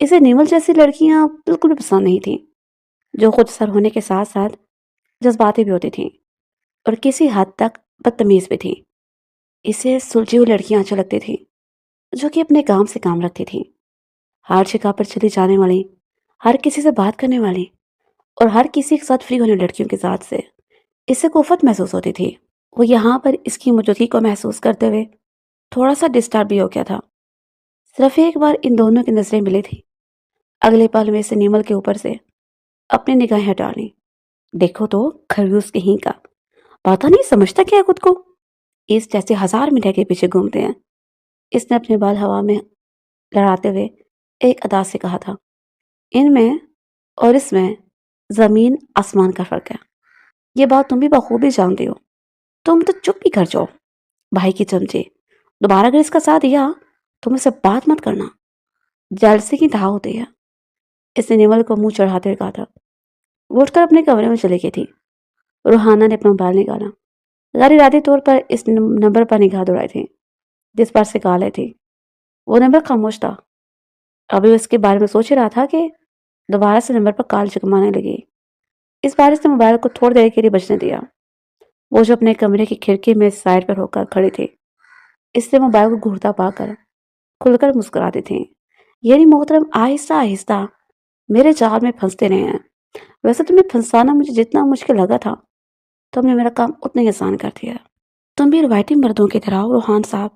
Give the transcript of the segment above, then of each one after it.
اسے نیمل جیسی لڑکیاں بالکل بھی پسند نہیں تھیں، جو خود سر ہونے کے ساتھ ساتھ جذباتی بھی ہوتی تھیں اور کسی حد تک بدتمیز بھی تھیں۔ اسے سلجھی ہوئی لڑکیاں اچھا لگتی تھیں، جو کہ اپنے کام سے کام رکھتی تھیں، ہر جگہ پر چلی جانے والی، ہر کسی سے بات کرنے والی اور ہر کسی کے ساتھ فری ہونے لڑکیوں کی ذات سے اسے کوفت محسوس ہوتی تھی۔ وہ یہاں پر اس کی موجودگی کو محسوس کرتے ہوئے تھوڑا سا ڈسٹرب بھی ہو گیا تھا۔ صرف ایک بار ان دونوں کی نظریں ملی تھی، اگلے پل میں سے نیمل کے اوپر سے اپنی نگاہیں ہٹا لیں۔ دیکھو تو خرگوش کہیں کا، پتا نہیں سمجھتا کیا خود کو، اس جیسے ہزار مٹھائی کے پیچھے گھومتے ہیں۔ اس نے اپنے بال ہوا میں لڑاتے ہوئے ایک ادا سے کہا تھا، ان میں اور اس میں زمین آسمان کا فرق ہے، یہ بات تم بھی بخوبی جانتی ہو۔ تم تو چپ ہی کر جاؤ بھائی کی چمچے، دوبارہ اگر اس کا ساتھ دیا تم اسے بات مت کرنا، جلسے کی دھا ہوتی ہے۔ اس نے نیمل کو منہ چڑھاتے ہوئے کہا تھا۔ وہ اٹھ کر اپنے کمرے میں چلی گئی تھی۔ روحانہ نے اپنا موبائل نکالا، غیر ارادی طور پر اس نمبر پر نگاہ دوڑائی تھی جس پر سے کال آئی تھی۔ وہ نمبر خاموش تھا۔ ابھی اس کے بارے میں سوچ رہا تھا کہ دوبارہ سے نمبر پر کال چکمانے لگی۔ اس بار اس نے موبائل کو تھوڑی دیر کے لیے بجنے دیا۔ وہ جو اپنے کمرے کی کھڑکی میں سائڈ پر ہو کر کھڑی تھی، اس سے موبائل کو گھورتا پا کر کھل کر مسکراتی تھی۔ یعنی محترم آہستہ آہستہ میرے جال میں پھنستے رہے ہیں۔ ویسے تمہیں پھنسانا مجھے جتنا مشکل لگا تھا، تم نے میرا کام اتنا ہی آسان کر دیا۔ تم بھی روایتی مردوں کی طرح ہو روحان صاحب،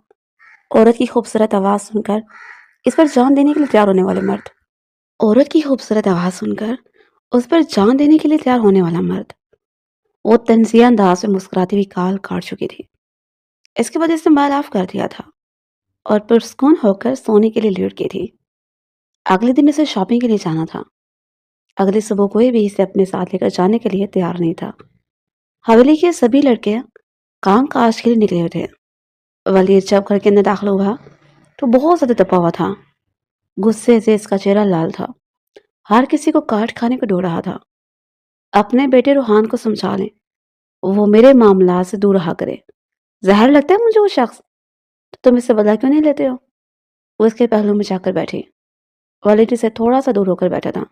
عورت کی خوبصورت آواز سن کر اس پر جان دینے کے لیے تیار ہونے والے مرد، عورت کی خوبصورت آواز سن کر اس پر جان دینے کے لیے تیار ہونے والا مرد۔ وہ تنزیہ انداز میں مسکراتی ہوئی کال کاٹ چکی تھی۔ اس کے بعد اس نے موبائل آف کر دیا تھا اور پرسکون ہو کر سونے کے لیے لیٹ گئی تھی۔ اگلے دن اسے شاپنگ کے لیے جانا تھا۔ اگلی صبح کوئی بھی اسے اپنے ساتھ لے کر جانے کے لیے تیار نہیں تھا۔ حویلی کے سبھی لڑکے کام کاج کے لیے نکلے ہوئے تھے۔ ولید جب گھر کے اندر داخل ہوا تو بہت زیادہ تپا ہوا تھا۔ غصے سے اس کا چہرہ لال تھا، ہر کسی کو کاٹ کھانے کو ڈھو رہا تھا۔ اپنے بیٹے روحان کو سمجھا لیں، وہ میرے معاملات سے دور رہا کرے۔ زہر لگتا ہے مجھے وہ شخص، تو تم اس سے بدلہ کیوں نہیں لیتے ہو؟ وہ اس کے پہلو میں جا کر بیٹھی۔ ولید سے تھوڑا سا دور ہو کر بیٹھا تھا۔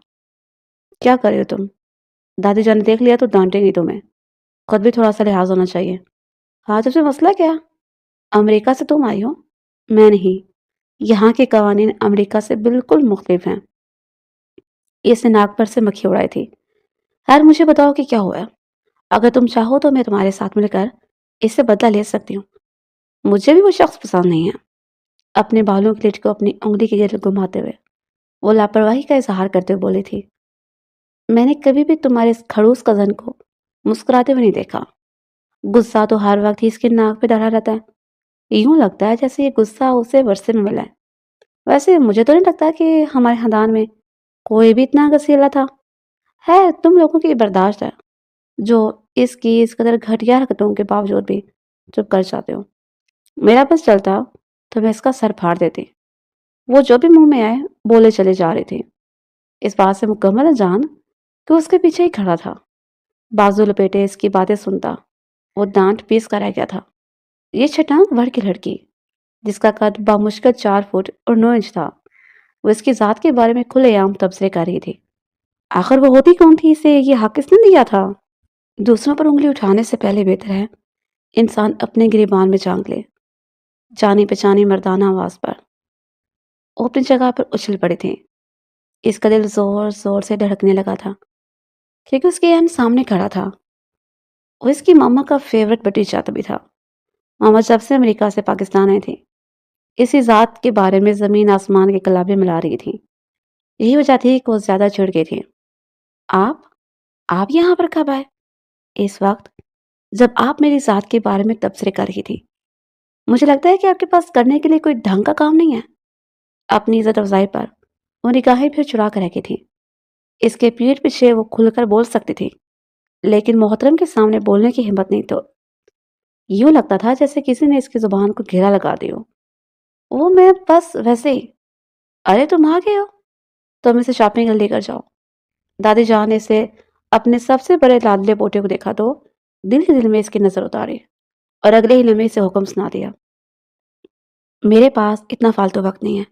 کیا کر رہے ہو تم؟ دادی جان نے دیکھ لیا تو ڈانٹیں گی تمہیں، خود بھی تھوڑا سا لحاظ ہونا چاہیے۔ ہاں تم سے مسئلہ کیا؟ امریکہ سے تم آئی ہو، میں نہیں۔ یہاں کے قوانین امریکہ سے بالکل مختلف ہیں۔ اس نے ناک پر سے مکھی اڑائی تھی۔ خیر مجھے بتاؤ کہ کیا ہوا ہے؟ اگر تم چاہو تو میں تمہارے ساتھ مل کر اس سے بدلہ لے سکتی ہوں۔ مجھے بھی وہ شخص پسند نہیں ہے۔ اپنے بالوں کی لٹ کو اپنی انگلی کے گرد گھماتے ہوئے وہ لاپرواہی کا اظہار کرتے ہوئے بولی تھی، میں نے کبھی بھی تمہارے اس کھڑوس کزن کو مسکراتے ہوئے نہیں دیکھا۔ غصہ تو ہر وقت ہی اس کی ناک پہ ڈالا رہتا ہے، یوں لگتا ہے جیسے یہ غصہ اسے ورثے میں ملا ہے۔ ویسے مجھے تو نہیں لگتا کہ ہمارے خاندان میں کوئی بھی اتنا غصیلا تھا۔ ہے تم لوگوں کی برداشت ہے جو اس کی اس قدر گھٹیا حرکتوں کے باوجود بھی چپ کر جاتے ہو۔ میرا بس چلتا تو میں اس کا سر پھاڑ دیتی۔ وہ جو بھی منہ میں آئے بولے چلے جا رہی تھی، اس بات سے مکمل جان کہ اس کے پیچھے ہی کھڑا تھا، بازو لپیٹے اس کی باتیں سنتا۔ وہ ڈانٹ پیس کر رہ گیا تھا۔ یہ چھٹانک بڑھ کی لڑکی جس کا قد بامشکل 4 فٹ اور 9 انچ تھا، وہ اس کی ذات کے بارے میں کھلے عام تبصرے کر رہی تھی۔ آخر وہ ہوتی کون تھی، اسے یہ حق کس نے دیا تھا؟ دوسروں پر انگلی اٹھانے سے پہلے بہتر ہے انسان اپنے گریبان میں جھانک لے۔ جانی پہچانی مردانہ آواز پر وہ اپنی جگہ پر اچھل پڑے تھے۔ اس کا دل زور زور سے دھڑکنے لگا تھا کیونکہ اس کے اہم سامنے کھڑا تھا۔ وہ اس کی ماما کا فیورٹ بھتیجا بھی تھا۔ ماما جب سے امریکہ سے پاکستان آئی تھی، اسی ذات کے بارے میں زمین آسمان کے کلابیں ملا رہی تھی۔ یہی وجہ تھی کہ وہ زیادہ چڑ گئی تھی۔ آپ یہاں پر کب آئے؟ اس وقت جب آپ میری ذات کے بارے میں تبصرے کر رہی تھی۔ مجھے لگتا ہے کہ آپ کے پاس کرنے کے لیے کوئی ڈھنگ کا کام نہیں ہے۔ اپنی عزت افزائی پر وہ نگاہیں پھر چرا کر رکھی تھی۔ اس کے پیٹھ پیچھے وہ کھل کر بول سکتی تھی، لیکن محترم کے سامنے بولنے کی ہمت نہیں تو یوں لگتا تھا جیسے کسی نے اس کی زبان کو گھیرا لگا دی ہو۔ وہ میں بس ویسے ہی۔ ارے تم آ گئے ہو، تم اسے شاپنگ لے کر جاؤ۔ دادی جان نے اسے اپنے سب سے بڑے لاڈلے پوتے کو دیکھا تو دل ہی دل میں اس کی نظر اتاری اور اگلے ہی لمحے سے حکم سنا دیا، میرے پاس اتنا فالتو وقت نہیں ہے،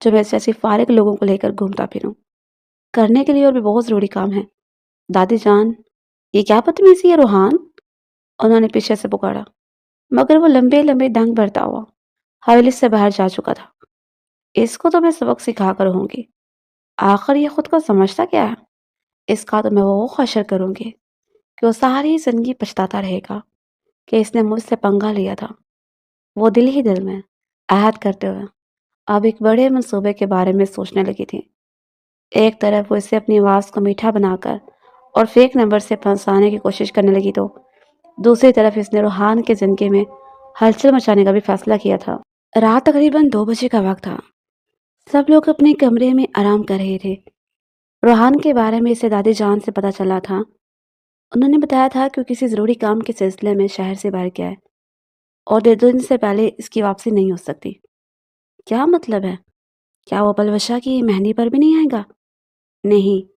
جو میں ایسے فارغ لوگوں کو لے کر گھومتا پھروں۔ کرنے کے لیے اور بھی بہت ضروری کام ہے۔ دادی جان، یہ کیا بدتمیزی ہے روحان؟ انہوں نے پیچھے سے پکارا، مگر وہ لمبے لمبے ڈنگ بھرتا ہوا حویلی سے باہر جا چکا تھا۔ اس کو تو میں سبق سکھا کر رہوں گی۔ آخر یہ خود کو سمجھتا کیا ہے؟ اس کا تو میں وہ حشر کروں گی کہ وہ ساری زندگی پچھتاتا رہے گا کہ اس نے مجھ سے پنگا لیا تھا۔ وہ دل ہی دل میں عہد کرتے ہوئے اب ایک بڑے منصوبے کے بارے میں سوچنے لگی تھی۔ ایک طرف وہ اسے اپنی آواز کو میٹھا بنا کر اور فیک نمبر سے پھنسانے کی کوشش کرنے لگی، تو دوسری طرف اس نے روحان کی زندگی میں ہلچل مچانے کا بھی فیصلہ کیا تھا۔ رات تقریباً 2 بجے کا وقت تھا۔ سب لوگ اپنے کمرے میں آرام کر رہے تھے۔ روحان کے بارے میں اسے دادی جان سے پتہ چلا تھا۔ انہوں نے بتایا تھا کہ وہ کسی ضروری کام کے سلسلے میں شہر سے باہر گیا ہے اور 1.5 دن سے پہلے اس کی واپسی نہیں ہو سکتی۔ کیا مطلب ہے؟ کیا وہ پلوشا کی مہندی پر بھی نہیں آئے گا؟ نہیں،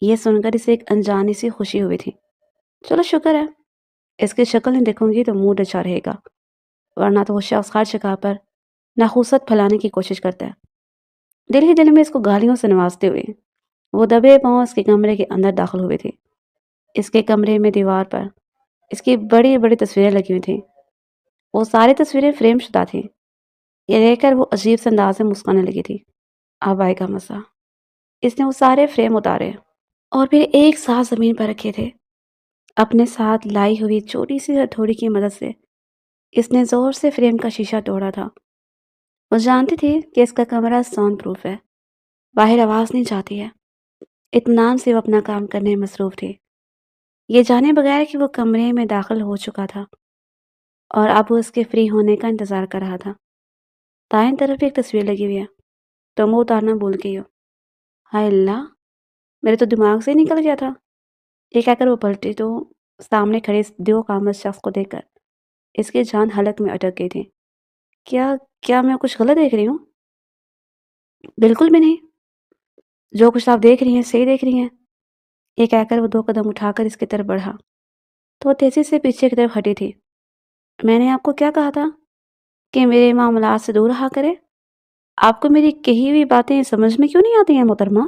یہ سن کر اسے ایک انجانی سی خوشی ہوئی تھی۔ چلو شکر ہے، اس کی شکل نہیں دیکھوں گی تو موڈ اچھا رہے گا، ورنہ تو وہ شخص ہر جگہ پر ناخوست پھیلانے کی کوشش کرتا ہے۔ دل ہی دل میں اس کو گالیوں سے نوازتے ہوئے وہ دبے پاؤں اس کے کمرے کے اندر داخل ہوئے تھے۔ اس کے کمرے میں دیوار پر اس کی بڑی بڑی تصویریں لگی ہوئی تھیں۔ وہ ساری تصویریں فریم شدہ تھیں۔ یہ دیکھ کر وہ عجیب سے انداز میں مسکرانے لگی تھی۔ اب آئے گا مزہ۔ اس نے وہ سارے فریم اتارے اور پھر ایک ساتھ زمین پر رکھے تھے۔ اپنے ساتھ لائی ہوئی چھوٹی سی ہتھوڑی کی مدد سے اس نے زور سے فریم کا شیشہ توڑا تھا۔ وہ جانتی تھی کہ اس کا کمرہ ساؤنڈ پروف ہے، باہر آواز نہیں جاتی ہے۔ اطمینان سے وہ اپنا کام کرنے میں مصروف تھی، یہ جانے بغیر کہ وہ کمرے میں داخل ہو چکا تھا اور اب وہ اس کے فری ہونے کا انتظار کر رہا تھا۔ دائیں طرف ایک تصویر لگی ہوئی ہے، تم وہ اتارنا بھول گئی ہو۔ ہائے اللہ، میرے تو دماغ سے ہی نکل گیا تھا۔ یہ کہہ کر وہ پلٹی تو سامنے کھڑے اس دیو قامت شخص کو دیکھ کر اس کی جان حلق میں اٹک گئی تھی۔ کیا میں کچھ غلط دیکھ رہی ہوں؟ بالکل بھی نہیں، جو کچھ آپ دیکھ رہی ہیں صحیح دیکھ رہی ہیں۔ یہ کہہ کر وہ 2 قدم اٹھا کر اس کی طرف بڑھا تو وہ تیزی سے پیچھے کی طرف ہٹی تھی۔ میں نے آپ کو کیا کہا تھا کہ میرے معاملات سے دور رہا کرے؟ آپ کو میری کہی ہوئی باتیں سمجھ میں کیوں نہیں آتی ہیں محترمہ؟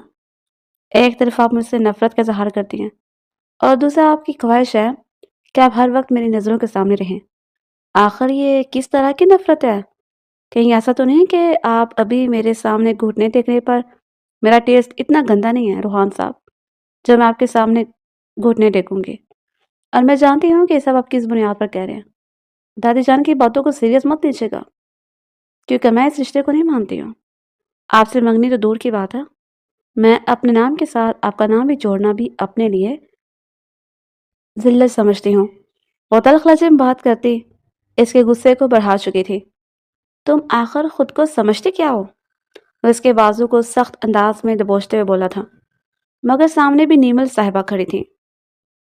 ایک طرف آپ مجھ سے نفرت کا اظہار کرتی ہیں اور دوسرا آپ کی خواہش ہے کہ آپ ہر وقت میری نظروں کے سامنے رہیں۔ آخر یہ کس طرح کی نفرت ہے؟ کہیں ایسا تو نہیں کہ آپ ابھی میرے سامنے گھٹنے دیکھنے پر میرا ٹیسٹ اتنا گندا نہیں ہے روحان صاحب، جو میں آپ کے سامنے گھٹنے دیکھوں گی؟ اور میں جانتی ہوں کہ یہ سب آپ کس بنیاد پر کہہ رہے ہیں۔ دادی جان کی باتوں کو سیریس مت لیجیے گا، کیونکہ میں اس رشتے کو نہیں مانتی ہوں۔ آپ سے منگنی تو دور کی بات ہے، میں اپنے نام کے ساتھ آپ کا نام بھی جوڑنا بھی اپنے لیے ذلت سمجھتی ہوں۔ وہ تلخ لہجے میں بات کرتی اس کے غصے کو بڑھا چکی تھی۔ تم آخر خود کو سمجھتے کیا ہو؟ وہ اس کے بازو کو سخت انداز میں دبوچتے ہوئے بولا تھا، مگر سامنے بھی نیمل صاحبہ کھڑی تھی۔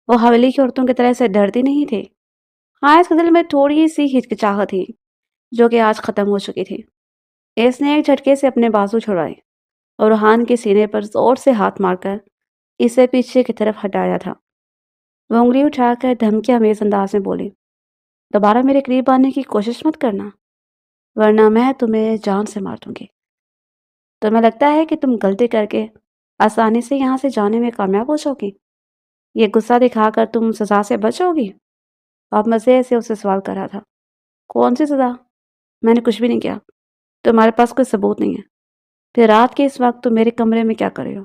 وہ حویلی کی عورتوں کی طرح سے ڈرتی نہیں تھی۔ ہاں، اس کے دل میں تھوڑی سی ہچکچاہٹ تھی جو کہ آج ختم ہو چکی تھی۔ اس نے ایک جھٹکے سے اپنے بازو چھڑائے اور روحان کے سینے پر زور سے ہاتھ مار کر اسے پیچھے کی طرف ہٹایا تھا۔ وہ انگلی اٹھا کر دھمکی آمیز انداز میں بولی، دوبارہ میرے قریب آنے کی کوشش مت کرنا، ورنہ میں تمہیں جان سے مار دوں گی۔ تمہیں لگتا ہے کہ تم غلطی کر کے آسانی سے یہاں سے جانے میں کامیاب ہو جاؤ گی؟ یہ غصہ دکھا کر تم سزا سے بچ جاؤ گی؟ آپ مزے سے اسے سوال کر رہا تھا۔ کون سی سزا؟ میں نے کچھ بھی نہیں کیا۔ تمہارے پاس کوئی ثبوت نہیں ہے، پھر رات کے اس وقت تم میرے کمرے میں کیا کر رہے ہو؟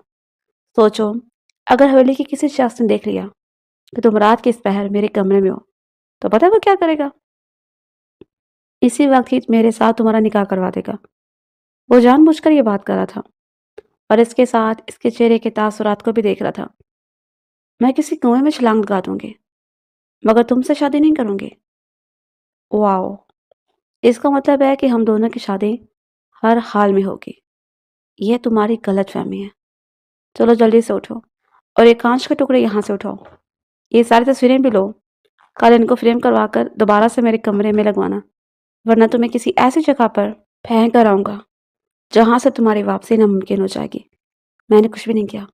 سوچو، اگر حویلی کے کسی شخص نے دیکھ لیا کہ تم رات کے اس پہر میرے کمرے میں ہو تو پتہ ہے وہ کیا کرے گا؟ اسی وقت ہی میرے ساتھ تمہارا نکاح کروا دے گا۔ وہ جان بوجھ کر یہ بات کر رہا تھا اور اس کے ساتھ اس کے چہرے کے تاثرات کو بھی دیکھ رہا تھا۔ میں کسی کنویں میں چھلانگ لگا دوں گی، مگر تم سے شادی نہیں کروں گی۔ واو، اس کا مطلب ہے کہ ہم دونوں کی شادی ہر حال میں ہوگی۔ یہ تمہاری غلط فہمی ہے۔ چلو جلدی سے اٹھو اور ایک کانچ کے ٹکڑے یہاں سے اٹھاؤ۔ یہ ساری تصویریں بھی لو، کل ان کو فریم کروا کر دوبارہ سے میرے کمرے میں لگوانا، ورنہ تمہیں کسی ایسی جگہ پر پھینک کر آؤں گا جہاں سے تمہاری واپسی ناممکن ہو جائے گی۔ میں نے کچھ بھی نہیں کیا۔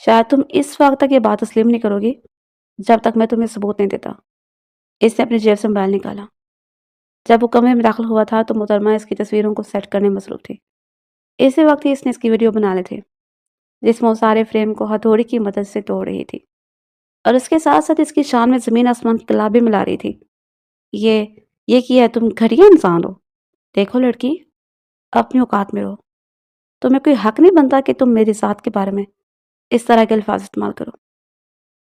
شاید تم اس وقت تک یہ بات تسلیم نہیں کرو گی جب تک میں تمہیں ثبوت نہیں دیتا۔ اس نے اپنی جیب سے موبائل نکالا۔ جب وہ کمرے میں داخل ہوا تھا تو محترمہ اس کی تصویروں کو سیٹ کرنے میں مصروف تھی۔ اسی وقت ہی اس نے اس کی ویڈیو بنا لی تھی جس میں وہ سارے فریم کو ہتھوڑی کی مدد سے توڑ رہی تھی اور اس کے ساتھ ساتھ اس کی شان میں زمین آسمان کی کلابیں ملا رہی تھی۔ یہ یہ کیا ہے؟ تم گھٹیا انسان ہو۔ دیکھو لڑکی، اپنی اوقات میں رہو۔ تمہیں کوئی حق نہیں بنتا کہ تم میری ذات کے بارے میں اس طرح کے الفاظ استعمال کرو۔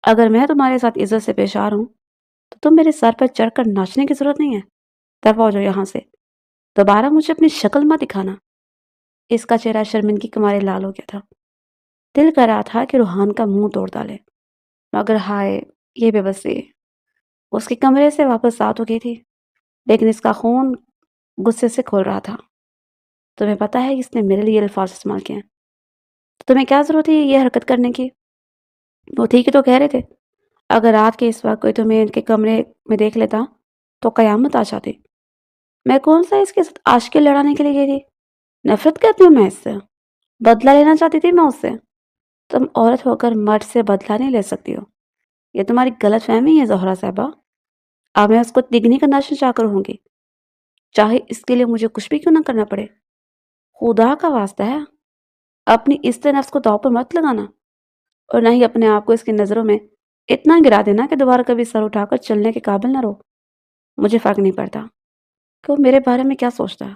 اگر میں تمہارے ساتھ عزت سے پیش آ رہا ہوں تو تم میرے سر پر چڑھ کر ناچنے کی ضرورت نہیں ہے۔ دفع ہو جاؤ یہاں سے، دوبارہ مجھے اپنی شکل مت دکھانا۔ اس کا چہرہ شرمندگی کے مارے لال ہو گیا تھا۔ دل کر رہا تھا کہ روحان کا منہ توڑ ڈالے، مگر ہائے یہ بے بسی۔ اس کے کمرے سے واپس ساتھ ہو گئی تھی، لیکن اس کا خون غصے سے کھول رہا تھا۔ تمہیں پتا ہے کہ اس نے میرے لیے الفاظ استعمال کیے ہیں، تو تمہیں کیا ضرورت ہے یہ حرکت کرنے کی؟ وہ ٹھیک ہے تو کہہ رہے تھے اگر رات کے اس وقت کوئی تمہیں ان کے کمرے میں دیکھ لیتا تو قیامت آ جاتی۔ میں کون سا اس کے ساتھ عاشقی لڑانے کے لیے گئی تھی؟ نفرت کرتی ہوں میں اس سے، بدلہ لینا چاہتی تھی میں اس سے۔ تم عورت ہو کر مرد سے بدلہ نہیں لے سکتی ہو، یہ تمہاری غلط فہمی ہے زہرا صاحبہ۔ اب میں اس کو تگنی کا نشہ چاہ کر ہوں گی، چاہے اس کے لیے مجھے کچھ بھی کیوں نہ کرنا پڑے۔ خدا کا واسطہ ہے اپنی عزت نفس کو داؤ پر مت لگانا، اور نہ ہی اپنے آپ کو اس کی نظروں میں اتنا گرا دینا کہ دوبارہ کبھی سر اٹھا کر چلنے کے قابل نہ رہو۔ مجھے فرق نہیں پڑتا کہ وہ میرے بارے میں کیا سوچتا ہے،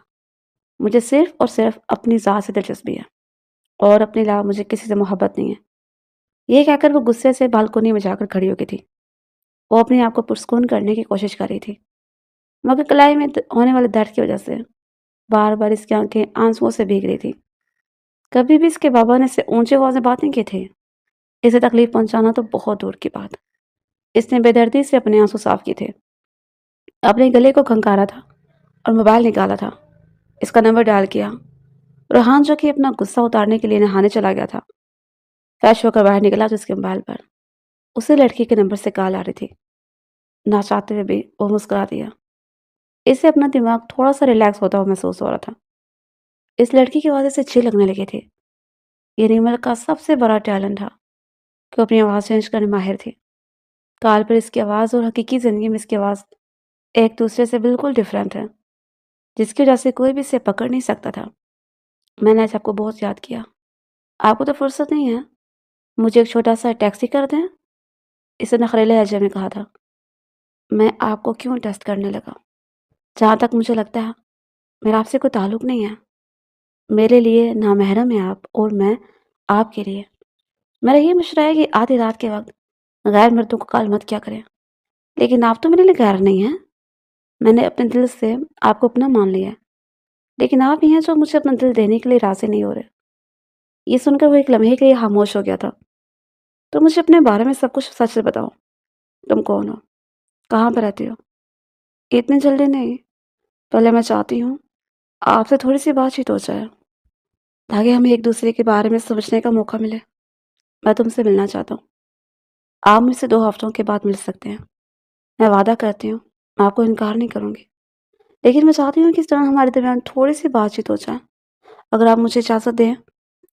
مجھے صرف اور صرف اپنی ذات سے دلچسپی ہے، اور اپنے علاوہ مجھے کسی سے محبت نہیں ہے۔ یہ کہہ کر وہ غصے سے بالکونی میں جا کر کھڑی ہو گئی تھی۔ وہ اپنے آپ کو پرسکون کرنے کی کوشش کر رہی تھی، مگر کلائی میں ہونے والے درد کی وجہ سے بار بار اس کی آنکھیں آنسوؤں سے بھیگ رہی تھی۔ کبھی بھی اس کے بابا نے اس سے اونچی آواز میں بات نہیں کی تھی، اسے تکلیف پہنچانا تو بہت دور کی بات۔ اس نے بے دردی سے اپنے آنسو صاف کیے تھے، اپنے گلے کو کھنکارا تھا اور موبائل نکالا تھا، اس کا نمبر ڈائل کیا۔ روحان جو کہ اپنا غصہ اتارنے کے لیے نہانے چلا گیا تھا، فریش ہو کر باہر نکلا تو اس کے موبائل پر اسی لڑکی کے نمبر سے کال آ رہی تھی۔ نہ چاہتے ہوئے بھی وہ مسکرا دیا۔ اسے اپنا دماغ تھوڑا سا ریلیکس ہوتا ہوا محسوس ہو رہا تھا۔ اس لڑکی کی آواز سے چھ لگنے لگی تھی۔ یہ نیمل کا سب سے بڑا ٹیلنٹ تھا کہ وہ اپنی آواز چینج کرنے ماہر تھی۔ کال پر اس کی آواز اور حقیقی زندگی میں اس کی آواز ایک دوسرے سے بالکل ڈیفرنٹ ہے، جس کی وجہ سے کوئی بھی اسے پکڑ نہیں سکتا تھا۔ میں نے آج آپ کو بہت یاد کیا، آپ کو تو فرصت نہیں ہے، مجھے ایک چھوٹا سا ٹیکسی کر دیں؟ اسے نخریلے لہجے میں کہا تھا۔ میں آپ کو کیوں ٹیسٹ کرنے لگا؟ جہاں تک مجھے لگتا ہے میرا آپ سے کوئی تعلق نہیں ہے، میرے لیے نامحرم ہے آپ، اور میں آپ کے لیے۔ میرا یہ مشورہ ہے کہ آدھی رات کے وقت غیر مردوں کو کال مت کیا کریں، لیکن آپ تو میرے لیے غیر نہیں ہیں۔ میں نے اپنے دل سے آپ کو اپنا مان لیا ہے، لیکن آپ ہی ہیں جو مجھے اپنا دل دینے کے لیے راضی نہیں ہو رہے۔ یہ سن کر وہ ایک لمحے کے لیے خاموش ہو گیا تھا۔ تو مجھے اپنے بارے میں سب کچھ سچ سے بتاؤ، تم کون ہو، کہاں پہ رہتی ہو؟ اتنی جلدی نہیں، پہلے میں چاہتی ہوں آپ سے تھوڑی سی بات چیت ہو جائے تاکہ ہمیں ایک دوسرے کے بارے میں سمجھنے کا موقع ملے۔ میں تم سے ملنا چاہتا ہوں، آپ مجھ سے 2 ہفتوں کے بعد مل سکتے ہیں۔ میں وعدہ کرتی ہوں میں آپ کو انکار نہیں کروں گی، لیکن میں چاہتی ہوں کہ اس طرح ہمارے درمیان تھوڑی سی بات چیت ہو جائے۔ اگر آپ مجھے اجازت دیں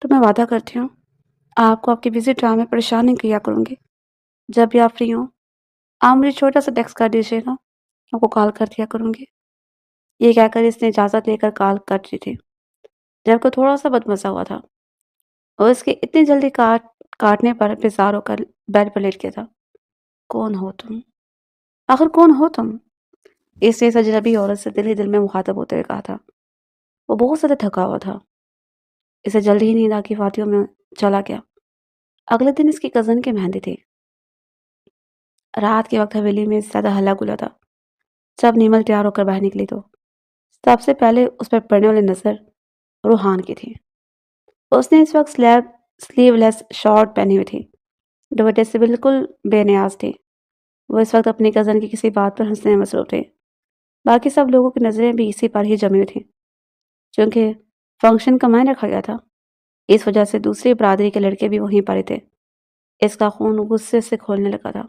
تو میں وعدہ کرتی ہوں آپ کو آپ کے بزی ٹائم میں پریشان نہیں کیا کروں گی۔ جب بھی آپ فری ہوں آپ مجھے چھوٹا سا ٹیکسٹ کر دیجیے گا، آپ کو کال کر دیا کروں گی۔ یہ کہہ کر اس نے اجازت لے کر کال کٹ دی تھی، جب کو تھوڑا سا بدمزہ ہوا تھا اور اس کے اتنی جلدی کاٹنے پر بیزار ہو کر بیڈ پر لیٹ گیا تھا۔ کون ہو تم؟ آخر کون ہو تم؟ اس نے اس اجنبی عورت سے دل ہی دل میں مخاطب ہوتے ہوئے کہا تھا۔ وہ بہت زیادہ تھکا ہوا تھا، اسے جلدی ہی نیند آ کی وادیوں میں چلا گیا۔ اگلے دن اس کی کزن کی مہندی تھی۔ رات کے وقت حویلی میں زیادہ ہلا گلا تھا۔ جب نیمل تیار ہو کر باہر نکلی تو سب سے پہلے اس پر پڑنے والی نظر روحان کی تھی۔ اس نے اس وقت سلیو لیس شارٹ پہنی ہوئی تھی، دوپٹے سے بالکل بے نیاز تھی۔ وہ اس وقت اپنی کزن کی کسی بات پر ہنسنے میں مصروف تھے۔ باقی سب لوگوں کی نظریں بھی اسی پر ہی جمی ہوئی تھیں، چونکہ فنکشن کا معنی رکھا گیا تھا۔ اس وجہ سے دوسری برادری کے لڑکے بھی وہیں پر ہی تھے۔ اس کا خون غصے سے کھولنے لگا تھا۔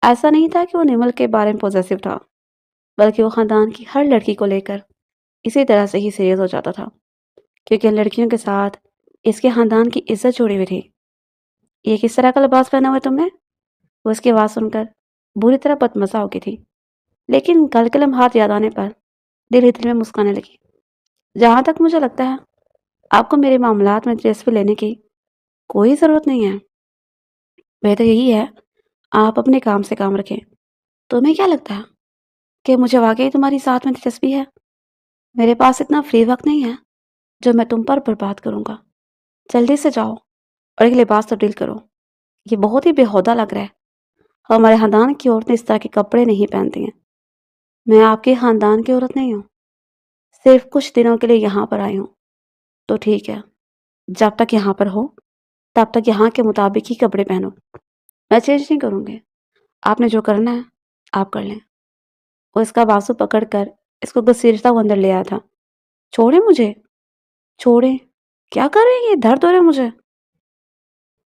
ایسا نہیں تھا کہ وہ نیمل کے بارے میں پوزیسو تھا، بلکہ وہ خاندان کی ہر لڑکی کو لے کر اسی طرح سے ہی سیریس ہو جاتا تھا، کیونکہ لڑکیوں کے ساتھ اس کے خاندان کی عزت جوڑی ہوئی تھی۔ یہ کس طرح کا لباس پہنا ہوا ہے تم نے؟ وہ اس کی آواز سن کر بری طرح بدمزہ ہو گئی تھی، لیکن کل کے لمحات یاد آنے پر دل ہی دل میں مسکرانے لگی۔ جہاں تک مجھے لگتا ہے آپ کو میرے معاملات میں دلچسپی لینے کی کوئی ضرورت نہیں ہے۔ بہتر یہی ہے آپ اپنے کام سے کام رکھیں۔ تمہیں کیا لگتا ہے کہ مجھے واقعی تمہاری ساتھ میں دلچسپی ہے؟ میرے پاس اتنا فری وقت نہیں ہے جو میں تم پر برباد کروں گا۔ جلدی سے جاؤ اور ایک لباس تبدیل کرو۔ یہ بہت ہی بےہودہ لگ رہا ہے۔ ہمارے خاندان کی عورتیں اس طرح کے کپڑے نہیں پہنتی ہیں۔ میں آپ کے خاندان کی عورت نہیں ہوں، صرف کچھ دنوں کے لیے یہاں پر آئی ہوں۔ تو ٹھیک ہے، جب تک یہاں پر ہو تب تک یہاں کے مطابق ہی کپڑے پہنو۔ میں چینج نہیں کروں گی۔ آپ نے جو کرنا ہے آپ کر لیں۔ وہ اس کا بازو پکڑ کر اس کو گھسیٹتا ہوا اندر لے آیا تھا۔ چھوڑیں مجھے، چھوڑیں۔ کیا کر رہے ہیں؟ یہ درد ہو رہا ہے مجھے۔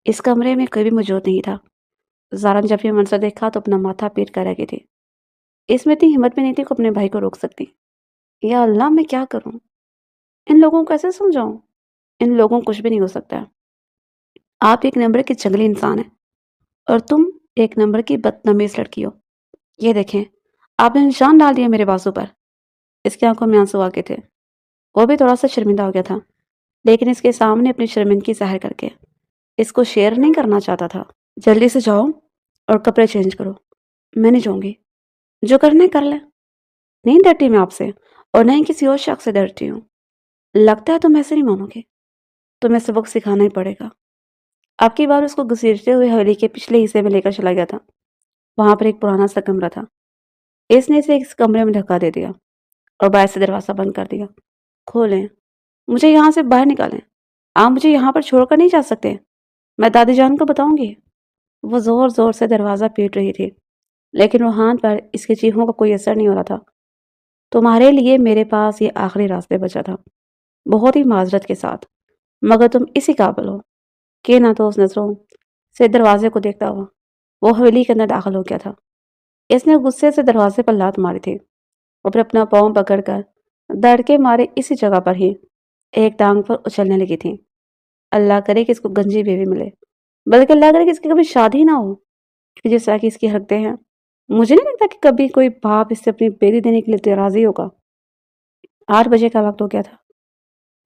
اس کمرے میں کوئی بھی موجود نہیں تھا۔ زارا نے جب یہ منظر دیکھا تو اپنا ماتھا پیٹ کر رہ گئی تھی۔ اس میں اتنی ہمت بھی نہیں تھی کہ اپنے بھائی کو روک سکتی۔ یا اللہ، میں کیا کروں؟ ان لوگوں کو کیسے سمجھاؤں؟ ان لوگوں کو کچھ بھی نہیں ہو سکتا ہے۔ آپ ایک نمبر کی جنگلی انسان ہیں اور تم ایک نمبر کی بدتمیز لڑکی ہو۔ یہ دیکھیں، آپ نے نشان ڈال دیا میرے بازو پر۔ اس کی آنکھوں میں آنسو آ گئے تھے۔ وہ بھی تھوڑا سا شرمندہ ہو گیا تھا، لیکن اس کے سامنے اپنی شرمندگی ظاہر کر کے اس کو شیئر نہیں کرنا چاہتا تھا۔ جلدی سے جاؤ اور کپڑے چینج کرو۔ میں نہیں جاؤں گی۔ جو کرنا ہے کر لیں۔ نہیں ڈرتی میں آپ سے، اور نہ ہی کسی اور شخص سے ڈرتی ہوں۔ لگتا ہے تم ایسے نہیں مانو گے۔ تمہیں سبق سکھانا ہی پڑے گا۔ آپ کی بار اس کو گھسیٹتے ہوئے حویلی کے پچھلے حصے میں لے کر چلا گیا تھا۔ وہاں پر ایک پرانا سا کمرہ تھا۔ اس نے اسے اس کمرے میں دھکا دے دیا اور باہر سے دروازہ بند کر دیا۔ کھولیں، مجھے یہاں سے باہر نکالیں۔ آپ مجھے یہاں پر چھوڑ کر نہیں جا سکتے۔ میں دادی جان کو بتاؤں گی۔ وہ زور زور سے دروازہ پیٹ رہی تھی، لیکن روحان پر اس کی چیخوں کا کوئی اثر نہیں ہو رہا تھا۔ تمہارے لیے میرے پاس یہ آخری راستے بچا تھا، بہت ہی معذرت کے ساتھ، مگر تم اسی قابل ہو کہ نہ تو اس نظروں سے دروازے کو دیکھتا ہوا وہ حویلی کے اندر داخل ہو گیا تھا۔ اس نے غصے سے دروازے پر لات ماری تھی اور پھر اپنا پاؤں پکڑ کر دھڑکے مارے اسی جگہ پر ہی ایک ٹانگ پر اچھلنے لگی تھی۔ اللہ کرے کہ اس کو گنجی بیوی ملے، بلکہ اللہ کرے کہ اس کی کبھی شادی نہ ہو، کہ جس طرح کی اس کی حرکتیں ہیں مجھے نہیں لگتا کہ کبھی کوئی باپ اس سے اپنی بیٹی دینے کے لیے راضی ہوگا۔ 8 بجے کا وقت ہو گیا تھا۔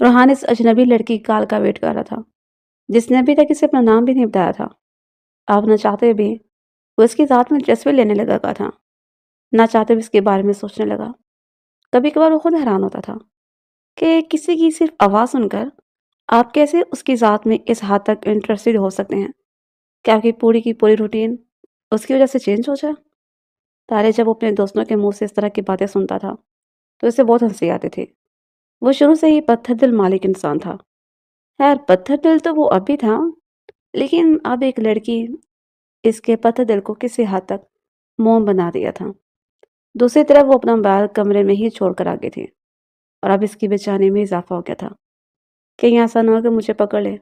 روحان اس اجنبی لڑکی کال کا ویٹ کر رہا تھا جس نے ابھی تک اسے اپنا نام بھی نہیں بتایا تھا۔ آپ نہ چاہتے بھی وہ اس کی ذات میں دلچسپی لینے لگا تھا، نہ چاہتے بھی اس کے بارے میں سوچنے لگا۔ کبھی کبھار وہ خود حیران ہوتا تھا کہ کسی کی صرف آواز سن کر آپ کیسے اس کی ذات میں اس حد تک انٹرسٹڈ ہو سکتے ہیں کہ آپ کی پوری روٹین اس کی وجہ سے چینج ہو جائے۔ تارے جب وہ اپنے دوستوں کے منہ سے اس طرح کی باتیں سنتا تھا تو اسے بہت ہنسی آتی تھی۔ وہ شروع سے ہی پتھر دل مالک انسان تھا۔ خیر، پتھر دل تو وہ اب بھی تھا، لیکن اب ایک لڑکی اس کے پتھر دل کو کسی حد تک موم بنا دیا تھا۔ دوسری طرف وہ اپنا موبائل کمرے میں ہی چھوڑ کر آگئی تھی اور اب اس کی بے چینی میں اضافہ ہو گیا تھا۔ کہیں ایسا نہ ہو کہ مجھے پکڑ لے۔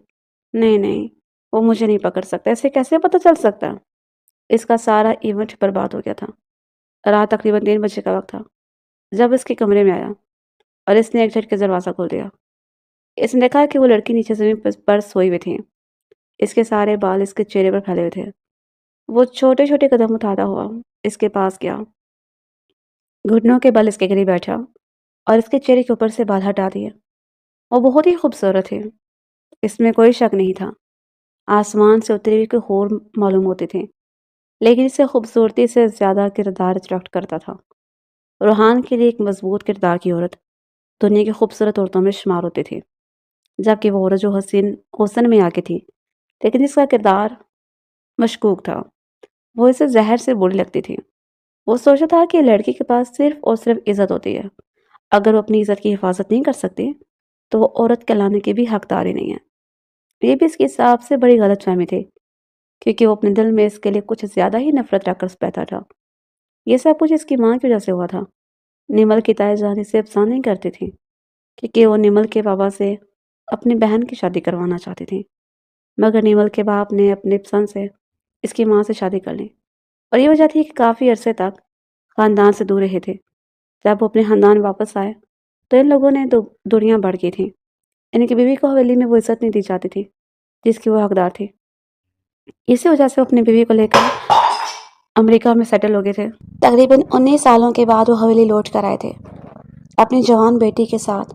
نہیں، وہ مجھے نہیں پکڑ سکتا۔ اسے کیسے پتہ چل سکتا؟ اس کا سارا ایونٹ برباد ہو گیا تھا۔ رات تقریباً 3 بجے کا وقت تھا جب اس کے کمرے میں آیا اور اس نے ایک جھٹکے دروازہ کھول دیا۔ اس نے دیکھا کہ وہ لڑکی نیچے زمین پر سوئی ہوئی تھی۔ اس کے سارے بال اس کے چہرے پر پھیلے ہوئے تھے۔ وہ چھوٹے چھوٹے قدم اٹھاتا ہوا اس کے پاس گیا، گھٹنوں کے بل اس کے قریب بیٹھا اور اس کے چہرے کے اوپر سے بال ہٹا دیے۔ وہ بہت ہی خوبصورت تھی، اس میں کوئی شک نہیں تھا۔ آسمان سے اتری ہوئی کوئی حور معلوم ہوتی تھی، لیکن اسے خوبصورتی سے زیادہ کردار اٹریکٹ کرتا تھا۔ روحان کے لیے ایک مضبوط کردار کی عورت دنیا کی خوبصورت عورتوں میں شمار ہوتی تھی، جبکہ وہ عورت جو حسن میں آگے تھی لیکن اس کا کردار مشکوک تھا، وہ اسے زہر سے بری لگتی تھی۔ وہ سوچتا تھا کہ لڑکی کے پاس صرف اور صرف عزت ہوتی ہے، اگر وہ اپنی عزت کی حفاظت نہیں کر سکتی تو وہ عورت کہلانے کی بھی حقدار ہی نہیں ہے۔ یہ بھی اس کے حساب سے بڑی غلط فہمی تھی، کیونکہ وہ اپنے دل میں اس کے لیے کچھ زیادہ ہی نفرت رکھ کر بیٹھا تھا۔ یہ سب کچھ اس کی ماں کی وجہ سے ہوا تھا۔ نمل کی تائے جان اسے پسند نہیں کرتی تھی، کیونکہ وہ نمل کے بابا سے اپنی بہن کی شادی کروانا چاہتی تھی، مگر نمل کے باپ نے اپنے پسند سے اس کی ماں سے شادی کر لی، اور یہ وجہ تھی کہ کافی عرصے تک خاندان سے دور رہے تھے۔ جب وہ اپنے خاندان واپس آئے تو ان لوگوں نے دوریاں بڑھ گئی تھیں۔ ان کی بیوی کو حویلی میں وہ عزت نہیں دی جاتی تھی جس کی وہ حقدار تھی۔ اسی وجہ سے وہ اپنی بیوی کو لے کر امریکہ میں سیٹل ہو گئے تھے۔ تقریباً 19 سالوں کے بعد وہ حویلی لوٹ کر آئے تھے اپنی جوان بیٹی کے ساتھ۔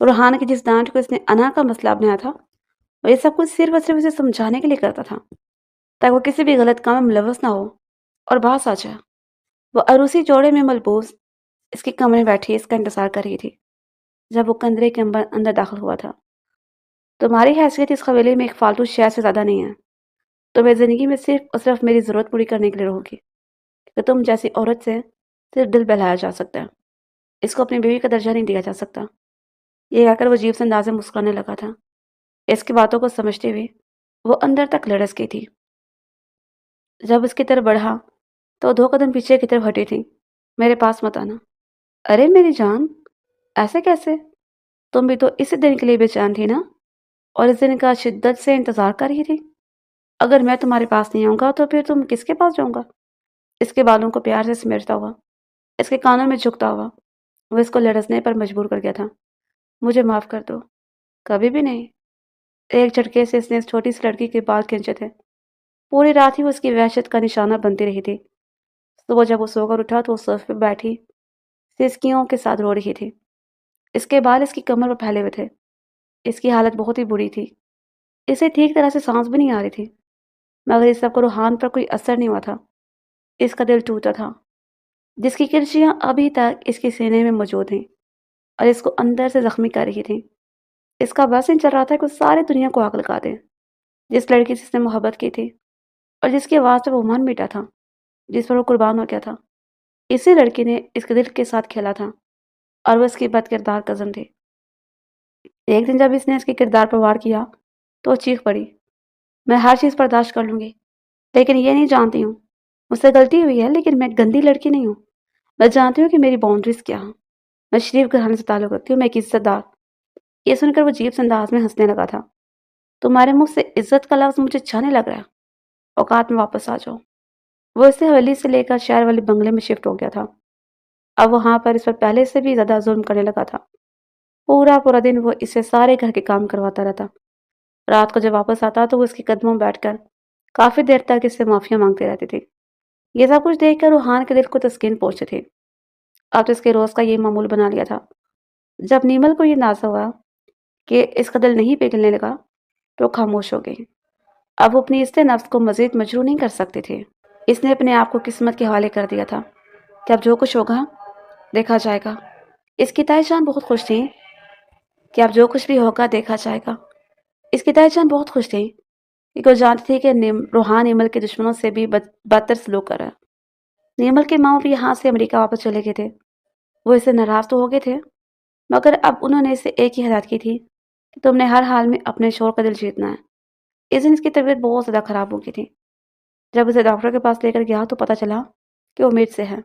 روحان کی جس ڈانٹ کو اس نے انا کا مسئلہ بنایا تھا وہ یہ سب کچھ صرف اور صرف اسے سمجھانے کے لیے کرتا تھا تاکہ وہ کسی بھی غلط کام میں ملوث نہ ہو اور باز آ جائے۔ وہ عروسی جوڑے میں ملبوس اس کے کمرے میں بیٹھی اس کا انتظار کر رہی تھی جب وہ کندرے کے اندر داخل ہوا تھا۔ تمہاری حیثیت اس حویلی میں ایک فالتو شے سے زیادہ نہیں ہے۔ تمہیں زندگی میں صرف اور صرف میری ضرورت پوری کرنے کے لیے رہو گی کہ تم جیسی عورت سے صرف دل بہلایا جا سکتا ہے، اس کو اپنی بیوی کا درجہ نہیں دیا جا سکتا۔ یہ کہہ کر وہ عجیب سے انداز میں مسکرانے لگا تھا۔ اس کی باتوں کو سمجھتے ہوئے وہ اندر تک لڑس گئی تھی۔ جب اس کی طرف بڑھا تو 2 قدم پیچھے کی طرف ہٹی تھی۔ میرے پاس مت آنا۔ ارے میری جان، ایسے کیسے؟ تم بھی تو اسی دن کے لیے بے چین تھی نا، اور اس دن کا شدت سے انتظار کر رہی تھی۔ اگر میں تمہارے پاس نہیں آؤں گا تو پھر تم کس کے پاس جاؤں گا؟ اس کے بالوں کو پیار سے سمیٹتا ہوا، اس کے کانوں میں جھکتا ہوا وہ اس کو لڑسنے پر مجبور کر گیا تھا۔ مجھے معاف کر دو۔ کبھی بھی نہیں۔ ایک جھٹکے سے اس نے اس چھوٹی سی لڑکی کے بال کھینچے تھے۔ پوری رات ہی وہ اس کی وحشت کا نشانہ بنتی رہی تھی۔ صبح جب وہ سو کر اٹھا تو وہ صوفے پہ بیٹھی سسکیوں کے ساتھ رو رہی تھی۔ اس کے بال اس کی کمر پر پھیلے ہوئے تھے۔ اس کی حالت بہت ہی بری تھی۔ اسے ٹھیک طرح سے سانس بھی نہیں آ رہی تھی، مگر اس سب کو روحان پر کوئی اثر نہیں ہوا تھا۔ اس کا دل ٹوٹا تھا، جس کی کرچیاں ابھی تک اس کے سینے میں موجود ہیں اور اس کو اندر سے زخمی کر رہی تھیں۔ اس کا بس نہیں چل رہا تھا کہ وہ ساری دنیا کو آگ لگا دے۔ جس لڑکی سے اس نے محبت کی تھی اور جس کی آواز سے وہ من میٹا تھا، جس پر وہ قربان ہو گیا تھا، اسی لڑکی نے اس کے دل کے ساتھ کھیلا تھا اور وہ اس کی بد کردار کزن تھی۔ ایک دن جب اس نے اس کے کردار پر وار کیا تو وہ چیخ پڑی، میں ہر چیز برداشت کر لوں گی، لیکن یہ نہیں جانتی ہوں مجھ سے غلطی ہوئی ہے، لیکن میں گندی لڑکی نہیں ہوں۔ میں جانتی ہوں کہ میری باؤنڈریز کیا ہیں۔ میں شریف گھرانے سے تعلق رکھتی ہوں، میں ایک عزت دار۔ یہ سن کر وہ عجیب سے انداز میں ہنسنے لگا تھا۔ تمہارے منہ سے عزت کا لفظ مجھے چھانے لگ رہا ہے۔ اوقات میں واپس آ جاؤ۔ وہ اسے حویلی سے لے کر شہر والے بنگلے میں شفٹ ہو گیا تھا۔ اب وہاں پر اس پر پہلے سے بھی زیادہ ظلم کرنے لگا تھا۔ پورا دن وہ اس سے سارے گھر کے کام کرواتا رہتا۔ رات کو جب واپس آتا تو وہ اس کے قدموں میں بیٹھ کر کافی دیر تک اس سے معافیاں مانگتے رہتی تھی۔ یہ سب کچھ دیکھ کر روحان کے دل کو تسکین پہنچتی تھی۔ اب تو اس کے روز کا یہ معمول بنا لیا تھا۔ جب نیمل کو یہ اندازہ ہوا کہ اس کا دل نہیں پگھلنے لگا تو خاموش ہو گئی۔ اب وہ اپنی عزت نفس کو مزید مجروح نہیں کر سکتی تھی۔ اس نے اپنے آپ کو قسمت کے حوالے کر دیا تھا کہ اب جو کچھ ہوگا دیکھا جائے گا۔ اس کی تائے جان بہت خوش تھی کہ اب جو کچھ بھی ہوگا دیکھا جائے گا۔ اس کی تائے جان بہت خوش تھی کیونکہ وہ جانتی تھی کہ روحان نیمل کے دشمنوں سے بھی بدتر سلوک کر رہا ہے۔ نیمل کے ماں بھی یہاں سے امریکہ واپس چلے گئے تھے۔ وہ اسے ناراض تو ہو گئے تھے، مگر اب انہوں نے اسے ایک ہی ہدایت کی تھی کہ تم نے ہر حال میں اپنے شوہر کا دل جیتنا ہے۔ اس دن اس کی طبیعت بہت زیادہ خراب ہو گئی تھی۔ جب اسے ڈاکٹر کے پاس لے کر گیا تو پتہ چلا کہ وہ امید سے ہے۔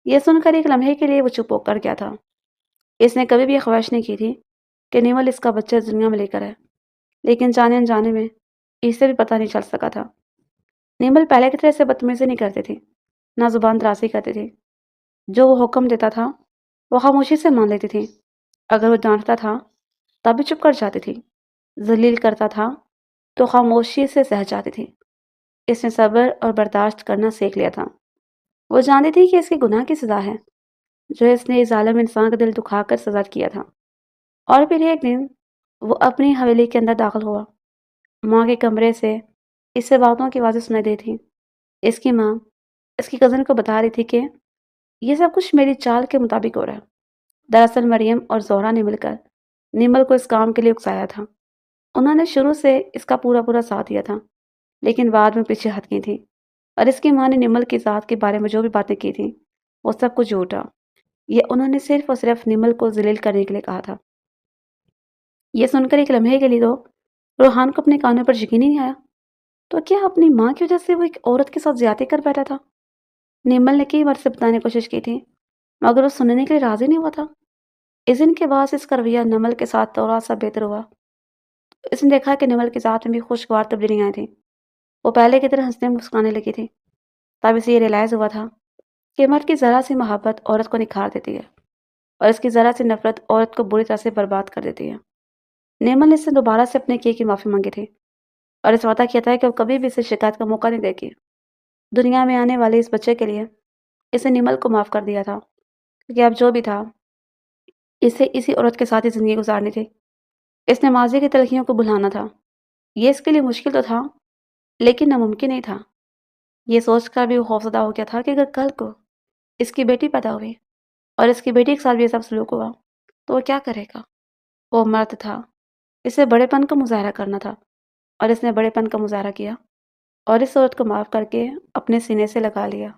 یہ سن کر ایک لمحے کے لیے وہ چپ ہو کر گیا تھا۔ اس نے کبھی بھی یہ خواہش نہیں کی تھی کہ نیمل اس کا بچہ دنیا میں لے کر ہے، لیکن جانے انجانے میں اسے بھی پتہ نہیں چل سکا تھا۔ نیمل پہلے کی طرح سے بدتمیزی نہیں کرتی تھی، نہ زبان درازی کرتی تھی۔ جو وہ حکم دیتا تھا وہ خاموشی سے مان لیتی تھی۔ اگر وہ ڈانٹتا تھا تب بھی چپ کر جاتی تھی، ذلیل کرتا تھا تو خاموشی سے سہ جاتی تھی۔ اس نے صبر اور برداشت کرنا سیکھ لیا تھا۔ وہ جانتی تھی کہ اس کے گناہ کی سزا ہے جو اس نے اس ظالم انسان کا دل دکھا کر سزا کیا تھا۔ اور پھر ایک دن وہ اپنی حویلی کے اندر داخل ہوا۔ ماں کے کمرے سے اس سے باتوں کی آوازیں سنائی دی تھی۔ اس کی ماں اس کی کزن کو بتا رہی تھی کہ یہ سب کچھ میری چال کے مطابق ہو رہا ہے۔ دراصل مریم اور زہرا نے مل کر نیمل کو اس کام کے لیے اکسایا تھا۔ انہوں نے شروع سے اس کا پورا ساتھ دیا تھا، لیکن بعد میں پیچھے ہٹ گئی تھی، اور اس کی ماں نے نیمل کی ذات کے بارے میں جو بھی باتیں کی تھیں وہ سب کچھ جھوٹا۔ یہ انہوں نے صرف اور صرف نیمل کو ذلیل کرنے کے لیے کہا تھا۔ یہ سن کر ایک لمحے کے لیے تو روحان کو اپنے کانوں پر یقین ہی نہیں آیا۔ تو کیا اپنی ماں کی وجہ سے وہ ایک عورت کے ساتھ زیادتی کر بیٹھا تھا؟ نیمل نے کئی بار سے بتانے کی کوشش کی تھی، مگر وہ سننے کے لیے راضی نہیں ہوا تھا۔ اس دن کے بعد اس کا رویہ نمل کے ساتھ تھوڑا سا بہتر ہوا۔ اس نے دیکھا کہ نمل کے ساتھ میں بھی خوشگوار تبدیلیاں آئی تھیں۔ وہ پہلے کی طرح ہنسنے مسکرانے لگی تھی۔ تب اسے یہ ریلائز ہوا تھا کہ مرد کی ذرا سی محبت عورت کو نکھار دیتی ہے، اور اس کی ذرا سی نفرت عورت کو بری طرح سے برباد کر دیتی ہے۔ نیمل نے اس سے دوبارہ سے اپنے کیے کی معافی مانگی تھی اور اس وعدہ کیا تھا کہ وہ کبھی بھی اسے شکایت کا موقع نہیں دے گی۔ دنیا میں آنے والے اس بچے کے لیے اسے نیمل کو معاف کر دیا تھا، کیونکہ اب جو بھی تھا اسے اسی عورت کے ساتھ ہی زندگی گزارنی تھی۔ اس نے ماضی کی تلخیوں کو بھلانا تھا۔ یہ اس کے لیے مشکل تو تھا، لیکن ناممکن نہیں تھا۔ یہ سوچ کر بھی وہ خوفزدہ ہو گیا تھا کہ اگر کل کو اس کی بیٹی پیدا ہوئی اور اس کی بیٹی کے ساتھ بھی یہ سب سلوک ہوا تو وہ کیا کرے گا؟ وہ مرد تھا، اسے بڑے پن کا مظاہرہ کرنا تھا، اور اس نے بڑے پن کا مظاہرہ کیا اور اس عورت کو معاف کر کے اپنے سینے سے لگا لیا۔